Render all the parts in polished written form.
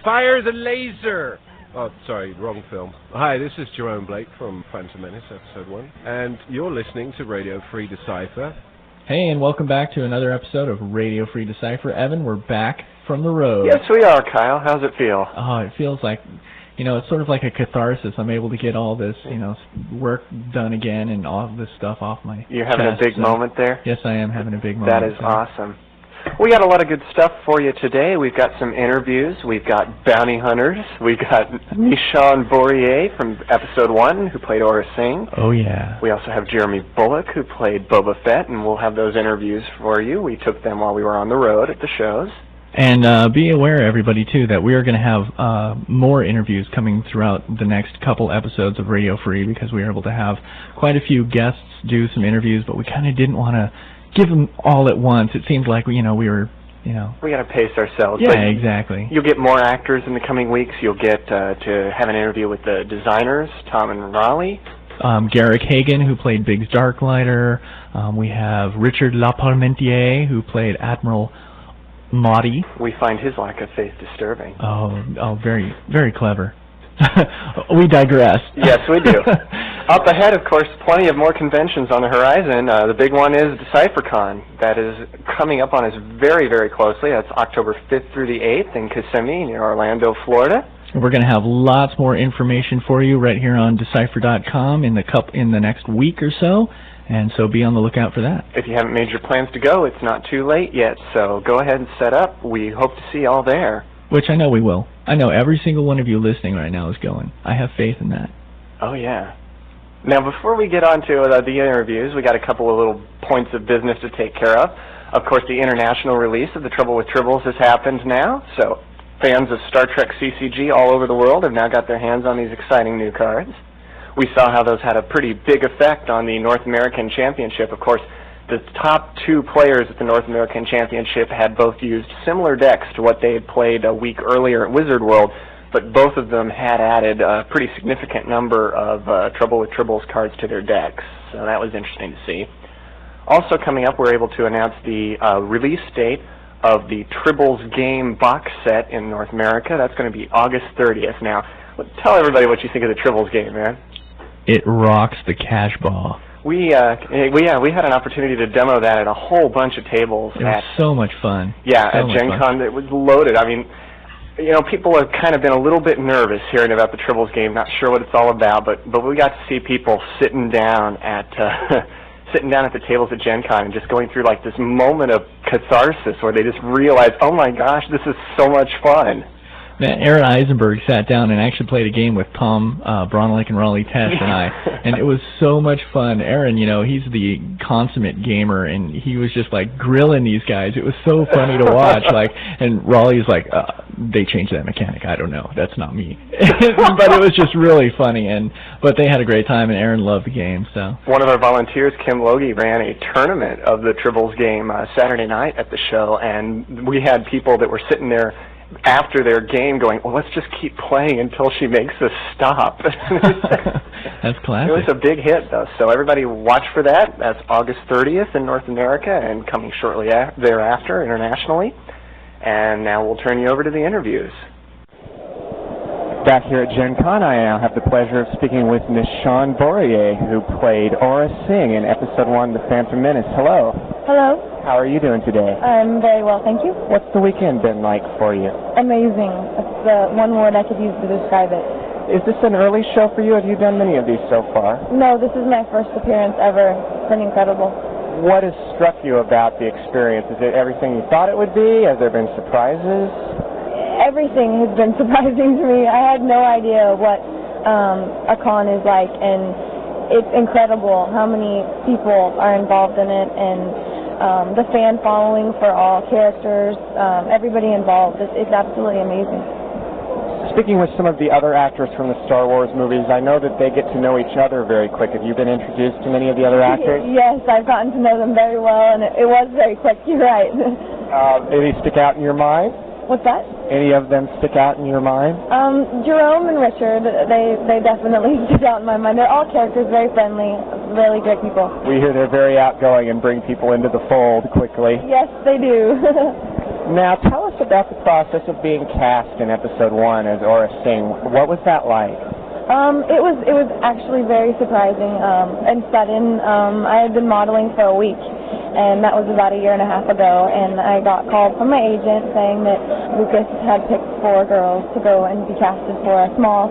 Fire the laser! Oh, sorry, wrong film. Hi, this is Jerome Blake from Phantom Menace, Episode 1, and you're listening to Radio Free Decipher. Hey, and welcome back to another episode of Radio Free Decipher. Evan, we're back from the road. Yes, we are, Kyle. How's it feel? Oh, it feels like, it's sort of like a catharsis. I'm able to get all this, work done again and all this stuff off my You're having chest, a big moment there? Yes, I am having a big moment. That is awesome. We got a lot of good stuff for you today. We've got some interviews. We've got bounty hunters. We've got Michonne Bourriague from Episode 1, who played Aurra Sing. Oh, yeah. We also have Jeremy Bulloch, who played Boba Fett, and we'll have those interviews for you. We took them while we were on the road at the shows. And be aware, everybody, too, that we are going to have more interviews coming throughout the next couple episodes of Radio Free, because we were able to have quite a few guests do some interviews, but we kind of didn't want to give them all at once. It seemed like we were. We got to pace ourselves. Yeah, exactly. You'll get more actors in the coming weeks. You'll get to have an interview with the designers, Tom and Raleigh. Garrick Hagan, who played Biggs Darklighter. We have Richard Laparmentier, who played Admiral Maudie. We find his lack of faith disturbing. Oh, very, very clever. We digress. Yes, we do. Up ahead, of course, plenty of more conventions on the horizon. The big one is DecipherCon. That is coming up on us very, very closely. That's October 5th through the 8th in Kissimmee near Orlando, Florida. We're going to have lots more information for you right here on Decipher.com in the next week or so, and so be on the lookout for that. If you haven't made your plans to go, it's not too late yet, so go ahead and set up. We hope to see you all there. Which I know we will. I know every single one of you listening right now is going. I have faith in that. Oh, yeah. Now, before we get on to the interviews, we got a couple of little points of business to take care of. Of course, the international release of The Trouble with Tribbles has happened now, so fans of Star Trek CCG all over the world have now got their hands on these exciting new cards. We saw how those had a pretty big effect on the North American Championship. Of course, the top two players at the North American Championship had both used similar decks to what they had played a week earlier at Wizard World, but both of them had added a pretty significant number of Trouble with Tribbles cards to their decks, so that was interesting to see. Also coming up, we're able to announce the release date of the Tribbles game box set in North America. That's going to be August 30th. Now, tell everybody what you think of the Tribbles game, man. It rocks the cash ball. We had an opportunity to demo that at a whole bunch of tables. It was so much fun. Yeah, at Gen Con. It was loaded. I mean, people have kind of been a little bit nervous hearing about the Tribbles game, not sure what it's all about, but we got to see people sitting down at the tables at Gen Con and just going through like this moment of catharsis where they just realized, oh my gosh, this is so much fun. Man, Aaron Eisenberg sat down and actually played a game with Tom Bronlick and Raleigh Test and I, and it was so much fun. Aaron, he's the consummate gamer, and he was just like grilling these guys. It was so funny to watch. And Raleigh's like, they changed that mechanic. I don't know. That's not me. But it was just really funny, but they had a great time, and Aaron loved the game. So one of our volunteers, Kim Logie, ran a tournament of the Tribbles game Saturday night at the show, and we had people that were sitting there after their game going, well, let's just keep playing until she makes us stop. That's classic. It was a big hit, though, so everybody watch for that. That's August 30th in North America and coming shortly thereafter internationally. And now we'll turn you over to the interviews. Back here at Gen Con, I now have the pleasure of speaking with Michonne Bourriague, who played Aurra Sing in Episode 1, The Phantom Menace. Hello. Hello. How are you doing today? I'm very well, thank you. What's the weekend been like for you? Amazing. That's the one word I could use to describe it. Is this an early show for you? Have you done many of these so far? No, this is my first appearance ever. It's been incredible. What has struck you about the experience? Is it everything you thought it would be? Have there been surprises? Everything has been surprising to me. I had no idea what a con is like, and it's incredible how many people are involved in it, and the fan following for all characters, everybody involved. It's absolutely amazing. Speaking with some of the other actors from the Star Wars movies, I know that they get to know each other very quick. Have you been introduced to many of the other actors? Yes, I've gotten to know them very well, and it was very quick. You're right. Any stick out in your mind? What's that? Any of them stick out in your mind? Jerome and Richard, they definitely stick out in my mind. They're all characters, very friendly, really great people. We hear they're very outgoing and bring people into the fold quickly. Yes, they do. Now, tell us about the process of being cast in episode 1 as Aurra Sing. What was that like? It was actually very surprising and sudden. I had been modeling for a week, and that was about a year and a half ago, and I got called from my agent saying that Lucas had picked 4 girls to go and be casted for a small,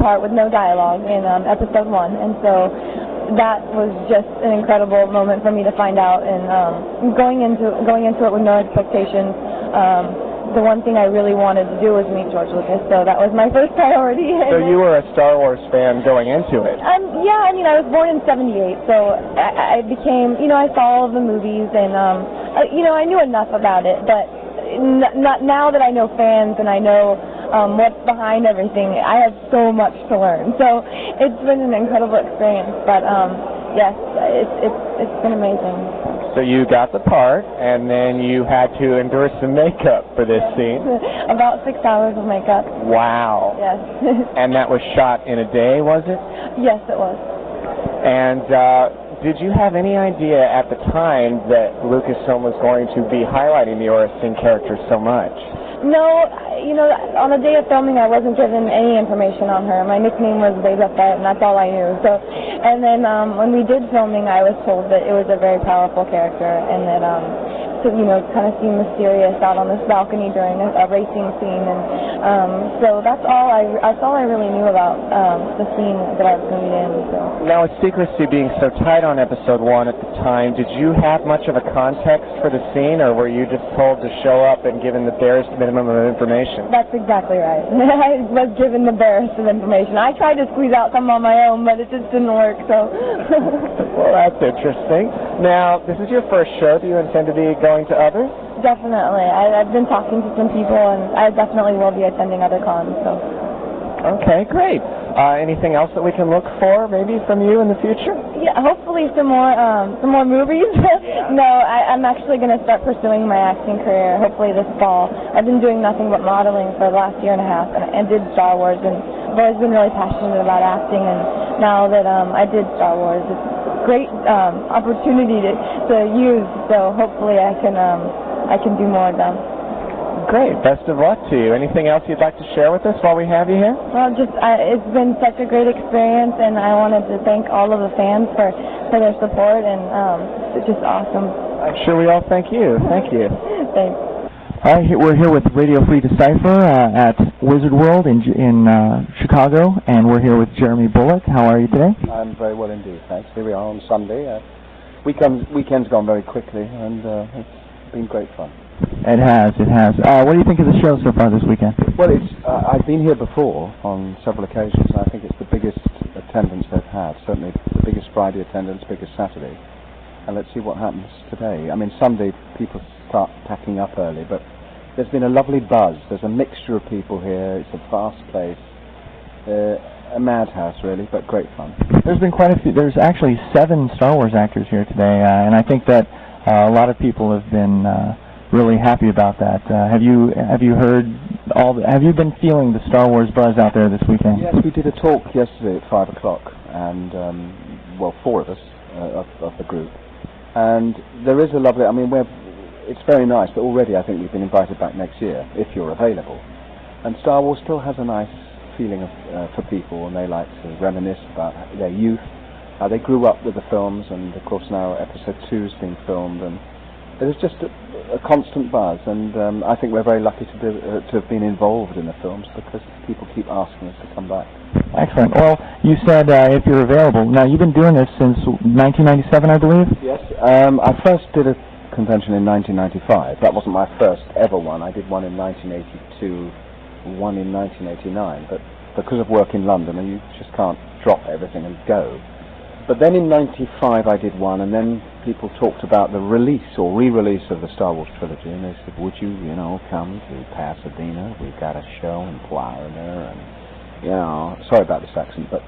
part with no dialogue in episode 1, and so that was just an incredible moment for me to find out, and going into it with no expectations. The one thing I really wanted to do was meet George Lucas, so that was my first priority. So you were a Star Wars fan going into it? Yeah, I mean, I was born in '78, so I became, I saw all of the movies, and, I knew enough about it, but not now that I know fans and I know what's behind everything, I have so much to learn. So it's been an incredible experience, but yes, it's been amazing. So you got the part, and then you had to endure some makeup for this scene. About 6 hours of makeup. Wow. Yes. And that was shot in a day, was it? Yes, it was. And did you have any idea at the time that Lucasfilm was going to be highlighting the Aurra Sing character so much? No, on the day of filming, I wasn't given any information on her. My nickname was Boba Fett, and that's all I knew. So, and then when we did filming, I was told that it was a very powerful character, and that kind of seemed mysterious out on this balcony during a racing scene, and so that's all I really knew about the scene that I was going to be in. So. Now, with secrecy being so tight on episode 1 at the time, did you have much of a context for the scene, or were you just told to show up and given the barest minimum of information? That's exactly right. I was given the barest of information. I tried to squeeze out some on my own, but it just didn't work. So. Well, that's interesting. Now, this is your first show. Do you intend to be going to others? Definitely. I've been talking to some people, and I definitely will be attending other cons. So. Okay, great. Anything else that we can look for, maybe from you in the future? Yeah, hopefully some more movies. No, I'm actually going to start pursuing my acting career. Hopefully this fall. I've been doing nothing but modeling for the last year and a half, and did Star Wars, and I've always been really passionate about acting. And now that I did Star Wars, it's a great opportunity to use. So hopefully I can do more of them. Great. Best of luck to you. Anything else you'd like to share with us while we have you here? Well, it's been such a great experience, and I wanted to thank all of the fans for their support, and it's just awesome. I'm sure we all thank you. Thank you. Thanks. All right, we're here with Radio Free Decipher at Wizard World in Chicago, and we're here with Jeremy Bulloch. How are you today? I'm very well indeed, thanks. Here we are on Sunday. Weekend's gone very quickly, and it's been great fun. It has. What do you think of the show so far this weekend? Well, I've been here before on several occasions, and I think it's the biggest attendance they've had. Certainly the biggest Friday attendance, biggest Saturday. And let's see what happens today. I mean, Sunday people start packing up early, but there's been a lovely buzz. There's a mixture of people here. It's a vast place. A madhouse, really, but great fun. There's been quite a few. There's actually 7 Star Wars actors here today, and I think that a lot of people have been really happy about that. Have you heard have you been feeling the Star Wars buzz out there this weekend? Yes, we did a talk yesterday at 5 o'clock, and 4 of us of the group, and there is a lovely. I mean, it's very nice, but already I think we've been invited back next year if you're available. And Star Wars still has a nice feeling for people, and they like to reminisce about their youth, how they grew up with the films, and of course now Episode 2's being filmed, and there's just a constant buzz, and I think we're very lucky to have been involved in the films because people keep asking us to come back. Excellent. Well, you said if you're available. Now, you've been doing this since 1997, I believe? Yes. I first did a convention in 1995. That wasn't my first ever one. I did one in 1982, one in 1989, but because of work in London, and you just can't drop everything and go. But then in 95 I did one, and then people talked about the release or re-release of the Star Wars trilogy, and they said, would you come to Pasadena? We've got a show in Florida, and, sorry about this accent, but,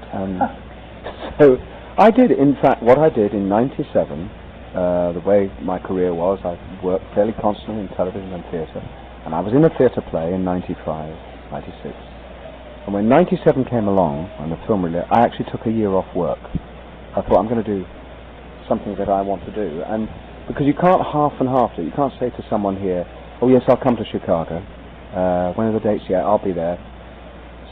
so I did, in fact, what I did in 97, the way my career was, I worked fairly constantly in television and theatre, and I was in a theatre play in 95, 96. And when 97 came along, and the film release, I actually took a year off work. I thought, I'm going to do something that I want to do. And because you can't half and half it, you can't say to someone here, oh yes, I'll come to Chicago. When are the dates? Yeah, I'll be there.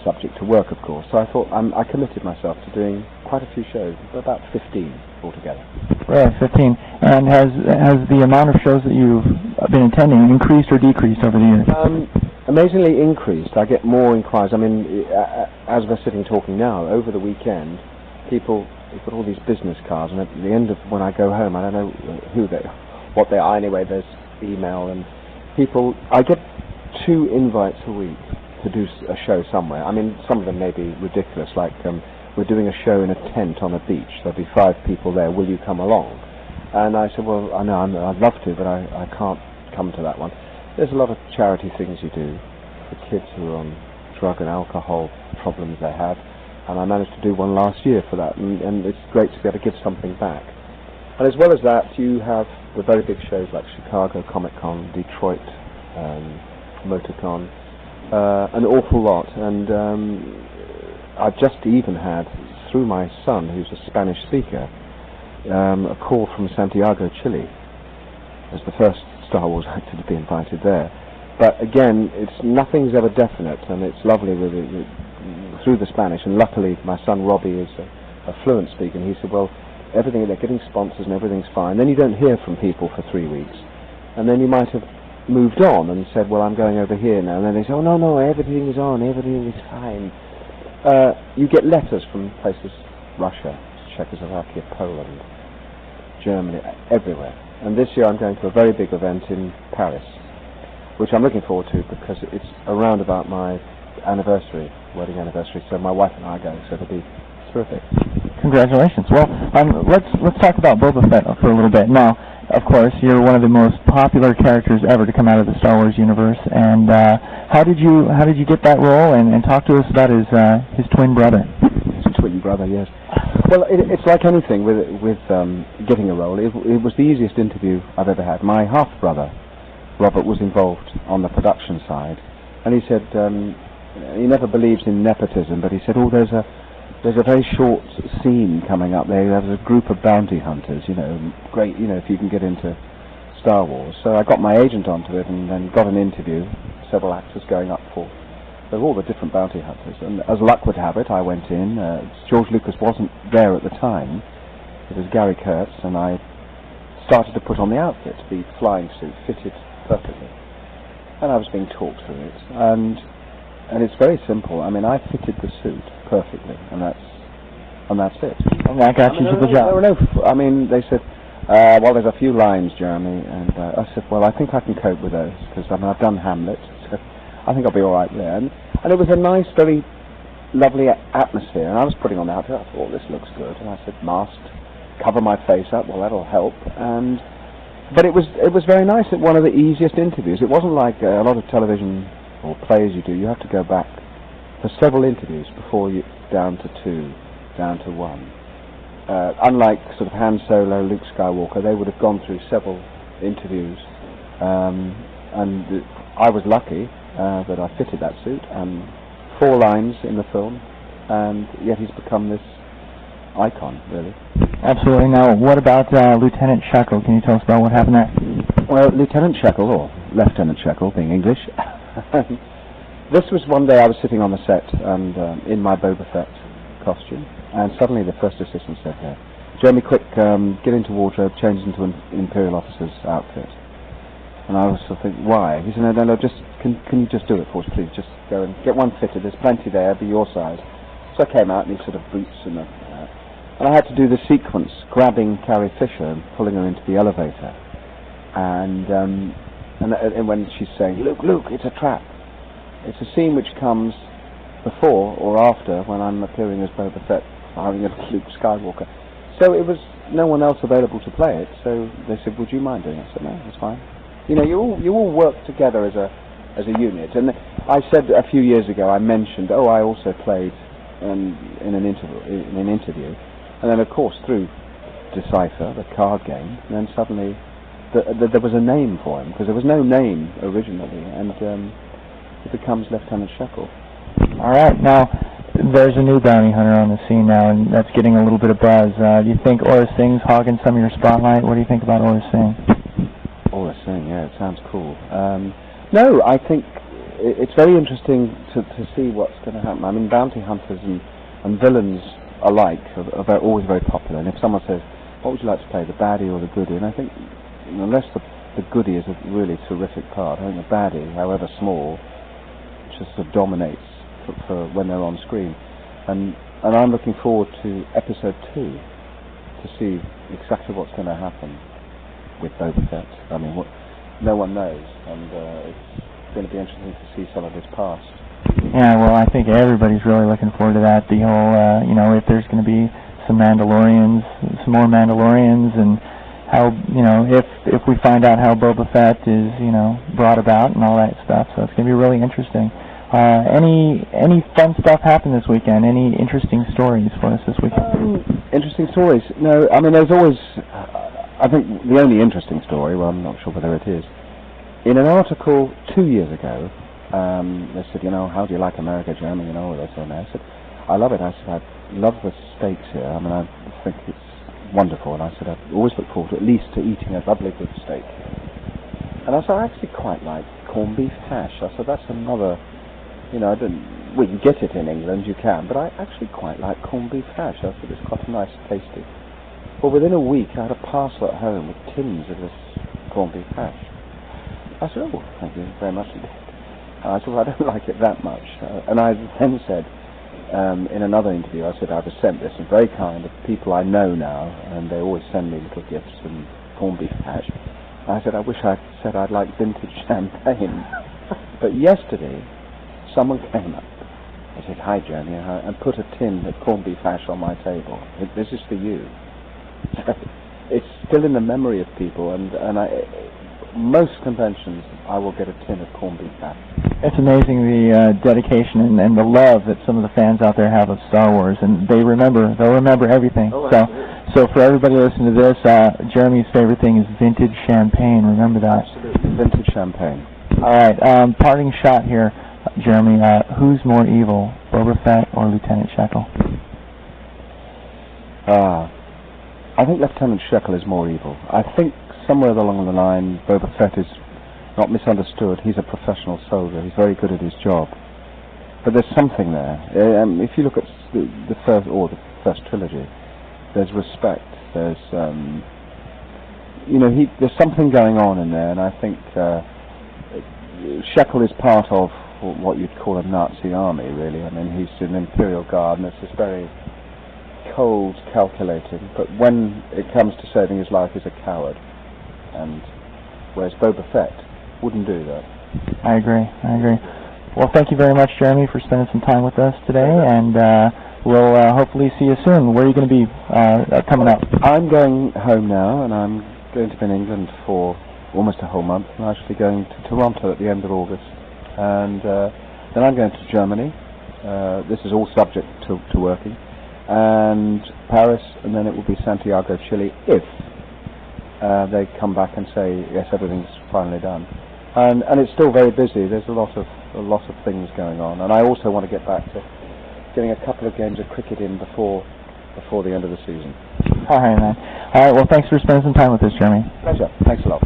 Subject to work, of course. So I thought I committed myself to doing quite a few shows, about 15 altogether. Right, 15. And has the amount of shows that you've been attending increased or decreased over the years? Amazingly increased. I get more inquiries. I mean, as we're sitting talking now, over the weekend, people put all these business cards, and at the end of when I go home, I don't know what they are. Anyway, there's email and people. I get 2 invites a week to do a show somewhere. I mean, some of them may be ridiculous, like we're doing a show in a tent on a beach. There'll be 5 people there. Will you come along? And I said, well, I know, I'd love to, but I can't come to that one. There's a lot of charity things you do for kids who are on drug and alcohol problems they have, and I managed to do one last year for that, and it's great to be able to give something back. And as well as that, you have the very big shows like Chicago Comic Con, Detroit MotorCon, an awful lot, and I've just even had, through my son, who's a Spanish speaker, a call from Santiago, Chile, as the first Star Wars actor to be invited there. But again, nothing's ever definite, and it's lovely with it, through the Spanish, and luckily my son Robbie is a fluent speaker, and he said, well, everything, they're getting sponsors and everything's fine. Then you don't hear from people for 3 weeks, and then you might have moved on and said, well, I'm going over here now, and then they say, oh no, everything is on, everything is fine. You get letters from places, Russia, Czechoslovakia, Poland, Germany, everywhere. And this year I'm going to a very big event in Paris, which I'm looking forward to because it's around about my anniversary, wedding anniversary, so my wife and I are going, so it'll be terrific. Congratulations. Well, let's talk about Boba Fett for a little bit. Now, of course, you're one of the most popular characters ever to come out of the Star Wars universe, and how did you get that role, and talk to us about his twin brother? His twin brother, yes. Well, it's like anything with getting a role. It was the easiest interview I've ever had. My half-brother, Robert, was involved on the production side, and he said he never believes in nepotism, but he said, oh, there's a very short scene coming up there. There's a group of bounty hunters, great, if you can get into Star Wars. So I got my agent onto it and then got an interview, several actors going up for all the different bounty hunters. And as luck would have it, I went in. George Lucas wasn't there at the time. It was Gary Kurtz, and I started to put on the outfit. The flying suit fitted perfectly. And I was being talked through it. And it's very simple. I mean, I fitted the suit perfectly, and that's it. And that got you to the job. They said, well, there's a few lines, Jeremy, and I said, well, I think I can cope with those, because I've done Hamlet, so I think I'll be all right there. And it was a nice, very lovely atmosphere, and I was putting on the outfit. I thought, oh, this looks good, and I said, masked, cover my face up, well, that'll help. But it was very nice. One of the easiest interviews. It wasn't like a lot of television or plays you do. You have to go back for several interviews before you down to 2, down to 1. Unlike sort of Han Solo, Luke Skywalker, they would have gone through several interviews, and I was lucky that I fitted that suit, and 4 lines in the film, and yet he's become this icon, really. Absolutely. Now, what about Lieutenant Shackle? Can you tell us about what happened there? Well, Lieutenant Shackle, or Lieutenant Shackle, being English, this was one day I was sitting on the set and in my Boba Fett costume, and suddenly the first assistant said, Jeremy, quick, get into wardrobe, change into an Imperial officer's outfit. And I was sort of thinking, why? He said, no, just can you just do it for us, please? Just go and get one fitted. There's plenty there, be your size. So I came out in these sort of boots and I had to do the sequence, grabbing Carrie Fisher and pulling her into the elevator. And when she's saying, Luke, it's a trap. It's a scene which comes before or after when I'm appearing as Boba Fett, firing at Luke Skywalker. So it was no one else available to play it. So they said, would you mind doing it? I said, no, that's fine. You all work together as a unit. And I said a few years ago, I mentioned, I also played in an interview. And then, of course, through Decipher, the card game, and then suddenly there was a name for him, because there was no name originally, and it becomes Lieutenant Shackle. All right, now, there's a new bounty hunter on the scene now, and that's getting a little bit of buzz. Do you think Aurra Sing's hogging some of your spotlight? What do you think about Aurra Sing? Aurra Sing, Yeah, it sounds cool. No, I think it's very interesting to see what's going to happen. I mean, bounty hunters and villains alike are always very popular. And if someone says, what would you like to play, the baddie or the goodie? And I think, unless the goodie is a really terrific part, I think the baddie, however small, just sort of dominates for when they're on screen. And I'm looking forward to episode 2 to see exactly what's going to happen with Boba Fett. I mean, no one knows, and it's going to be interesting to see some of his past. Yeah, well, I think everybody's really looking forward to that. The whole, if there's going to be some more Mandalorians, and how, if we find out how Boba Fett is, brought about and all that stuff. So it's going to be really interesting. Any fun stuff happen this weekend? Any interesting stories for us this weekend? Interesting stories? No, I mean, there's always, I think the only interesting story, well, I'm not sure whether it is, in an article 2 years ago, they said, how do you like America, Jeremy, they said, I said, I love it. I said, I love the steaks here. I mean, I think it's wonderful. And I said, I always look forward to at least to eating a lovely good steak. And I said, I actually quite like corned beef hash. I said, that's another, I don't, well, you get it in England, you can, but I actually quite like corned beef hash. I said, it's quite a nice, tasty. Well, within a week, I had a parcel at home with tins of this corned beef hash. I said, oh, thank you very much indeed. I said, well, I don't like it that much. And I then said, in another interview, I said, I was sent this, and very kind of people I know now, and they always send me little gifts and corned beef hash. I said, I wish I'd said I'd like vintage champagne. But yesterday, someone came up. I said, hi, Jeremy, and put a tin of corned beef hash on my table. This is for you. So it's still in the memory of people, and most conventions, I will get a tin of corned beef hash. It's amazing the dedication and the love that some of the fans out there have of Star Wars, and they'll remember everything. Oh, so for everybody listening to this, Jeremy's favorite thing is vintage champagne. Remember that. Absolutely, vintage champagne. All right, parting shot here, Jeremy. Who's more evil, Boba Fett or Lieutenant Shekel? I think Lieutenant Shekel is more evil. I think somewhere along the line, Boba Fett is not misunderstood. He's a professional soldier. He's very good at his job. But there's something there. If you look at the first trilogy, there's respect. There's there's something going on in there, and I think Shekel is part of what you'd call a Nazi army, really. I mean, he's an Imperial Guard, and it's this very cold, calculating. But when it comes to saving his life, he's a coward. And whereas Boba Fett wouldn't do that. I agree. Well, thank you very much, Jeremy, for spending some time with us today, and we'll hopefully see you soon. Where are you going to be coming up? I'm going home now, and I'm going to be in England for almost a whole month. I'm actually going to Toronto at the end of August, and then I'm going to Germany. This is all subject to working, and Paris, and then it will be Santiago, Chile, if they come back and say yes, everything's finally done, and it's still very busy. There's a lot of things going on, and I also want to get back to getting a couple of games of cricket in before the end of the season. All right, man. All right. Well, thanks for spending some time with us, Jeremy. Pleasure. Thanks a lot.